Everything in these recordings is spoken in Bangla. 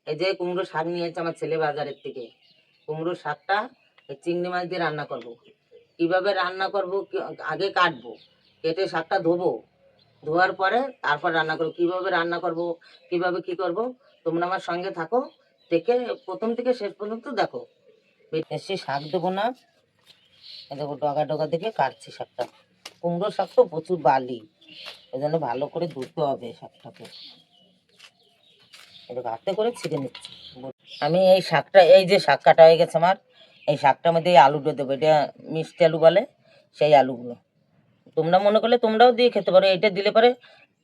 এই যে কুমড়ো শাক নিয়েছে আমার ছেলে বাজারের থেকে। কুমড়ো শাকটা চিংড়ি মাছ দিয়ে রান্না করব। কিভাবে রান্না করব, আগে কাটবো, কেটে শাকটা ধোবো, ধোয়ার পরে তারপর রান্না করবো। কিভাবে রান্না করব, কিভাবে কি করব, তোমরা আমার সঙ্গে থাকো, দেখে প্রথম থেকে শেষ পর্যন্ত দেখো। বেশি শাক দেবো না, দেখো ডগা ডগা দেখে কাটছি শাকটা। কুমড়ো শাক তো প্রচুর বালি, ওই জন্য ভালো করে ধুতে হবে শাকটাকে। এটা হাতে করে ছিঁড়ে নিচ্ছি। আমি এই শাকটা, এই যে শাক কাটা হয়ে গেছে আমার, এই শাকটার মধ্যে এই আলুটা দেবো। এটা মিষ্টি আলু বলে, সেই আলুগুলো। তোমরা মনে করলে তোমরাও দিয়ে খেতে পারো। এটা দিলে পরে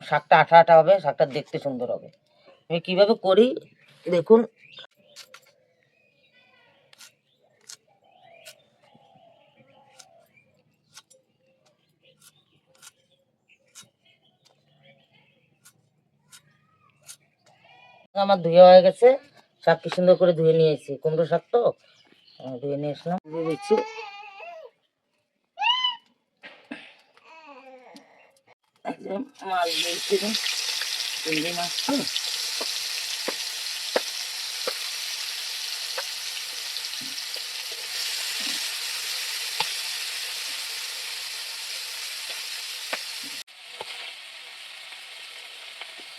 শাকটা আঠা আঠা হবে, শাকটা দেখতে সুন্দর হবে। আমি কিভাবে করি দেখুন। আমার ধুয়ে হয়ে গেছে, শাক কি সুন্দর করে ধুয়ে নিয়ে এসেছি। কুমড়ো শাক তো ধুয়ে নিয়ে এসলাম, দিয়ে দিচ্ছি। মাছ দিয়েছি, চিংড়ি মাছ তো।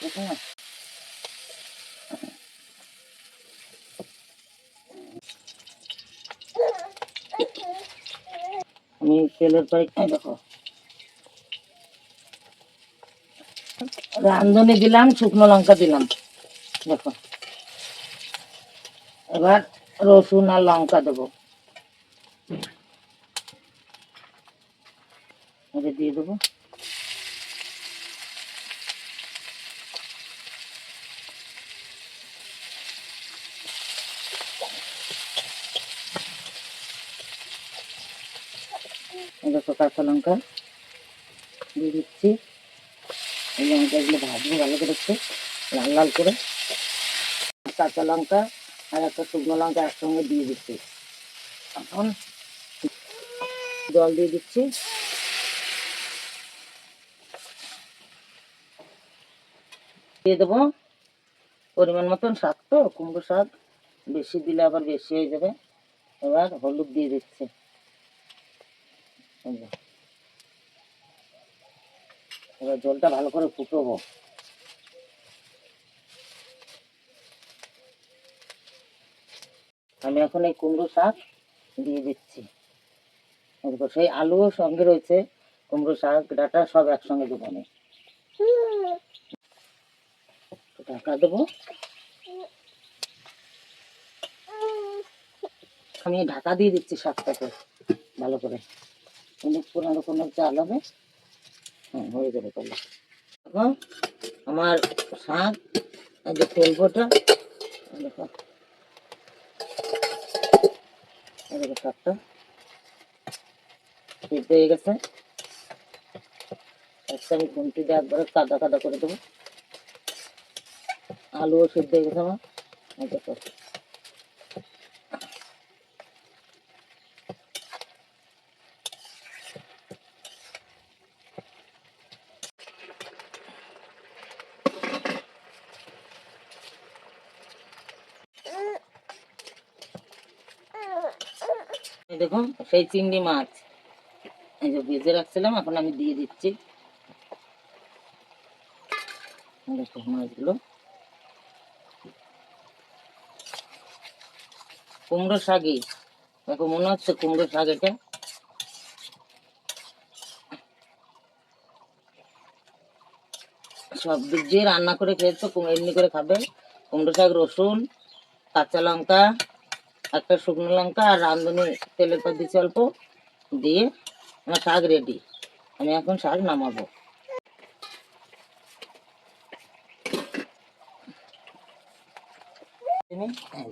দেখুন না, আমি তেলের পরে দেখো রাঁধুনি দিলাম, শুকনো লঙ্কা দিলাম, দেখো। এবার রসুন আর লঙ্কা দেবো, এটা দিয়ে দেবো। দেখো কাঁচা লঙ্কা দিয়ে দিচ্ছি। এই লঙ্কাগুলো ভাজবো ভালো করে, একটু লাল লাল করে। কাঁচা লঙ্কা আর একটা শুকনো লঙ্কা একসঙ্গে দিয়ে দিচ্ছি। এখন জল দিয়ে দিচ্ছি। দিয়ে দেবো পরিমাণ মতন শাক, তো কুমড়ো শাক বেশি দিলে আবার বেশি হয়ে যাবে। এবার হলুদ দিয়ে দিচ্ছি। এবার জলটা ভালো করে ফুটবো। আমি এখন এই কুমড়ো শাক দিয়ে দিচ্ছি। সেই আলুও সঙ্গে রয়েছে, কুমড়ো শাক ডাটা সব একসঙ্গে দেবো। আমি ঢাকা দেবো। আমি ঢাকা দিয়ে দিচ্ছি শাকটাকে ভালো করে। 15 চাল হবে, হ্যাঁ হয়ে যাবে তাহলে। দেখো আমার শাক, এই যে তেলবোটা, দেখো দেখো শাকটা সিদ্ধ হয়ে গেছে। একটা আমি খুন্তি দিয়ে একবারে কাদা কাদা করে দেবো। আলুও সিদ্ধ হয়ে গেছে আমার, দেখো। দেখুন সেই চিংড়ি মাছ এই যে ভেজে রাখছিলাম, এখন আমি দিয়ে দিচ্ছি। দেখো মাছগুলো, কুমড়ো শাকই, দেখো মনে হচ্ছে কুমড়ো শাক। এটা সব দিক দিয়ে রান্না করে খেয়েছো, এমনি করে খাবে। কুমড়ো শাক, রসুন, কাঁচা লঙ্কা, একটা শুকনো লঙ্কা আর রাঁধুনি তেলের পর দিচ্ছি অল্প, দিয়ে আমার শাক রেডি। আমি এখন শাক নামাবো।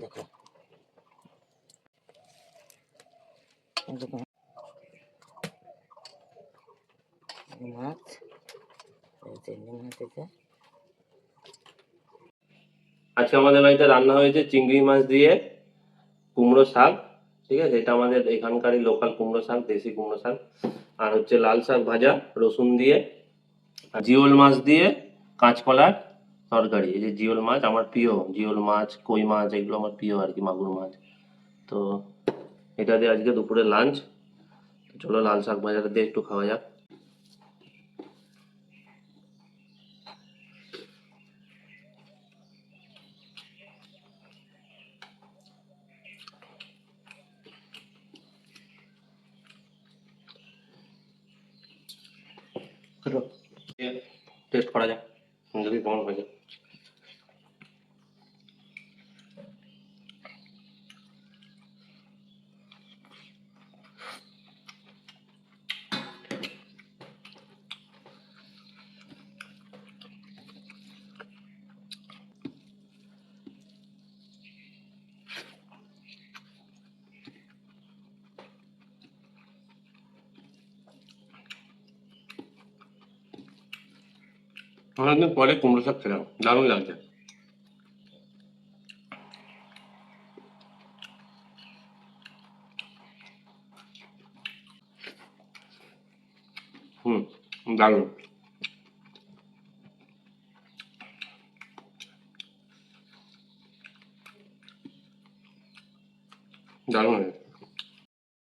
দেখো মাছ, চিংড়ি মাছ এটা। আজকে আমাদের বাড়িতে রান্না হয়েছে চিংড়ি মাছ দিয়ে কুমড়ো শাক। ঠিক আছে, এটা আমাদের এখানকারই লোকাল কুমড়ো শাক, দেশি কুমড়ো শাক। আর হচ্ছে লাল শাক ভাজা রসুন দিয়ে, আর জিওল মাছ দিয়ে কাঁচকলার তরকারি। এই যে জিওল মাছ আমার প্রিয়, জিওল মাছ, কই মাছ এগুলো আমার প্রিয় আর কি, মাগুর মাছ। তো এটা দিয়ে আজকে দুপুরে লাঞ্চ। চলো লাল শাক ভাজাটা দিয়ে একটু খাওয়া যাক। টেস্ট করা যাক দেখি কেমন হয়েছে। অনেকদিন পরে কুমড়ো শাক খেলাম, দারুণ লাগছে। হুম, দারুণ দারুণ হয়েছে।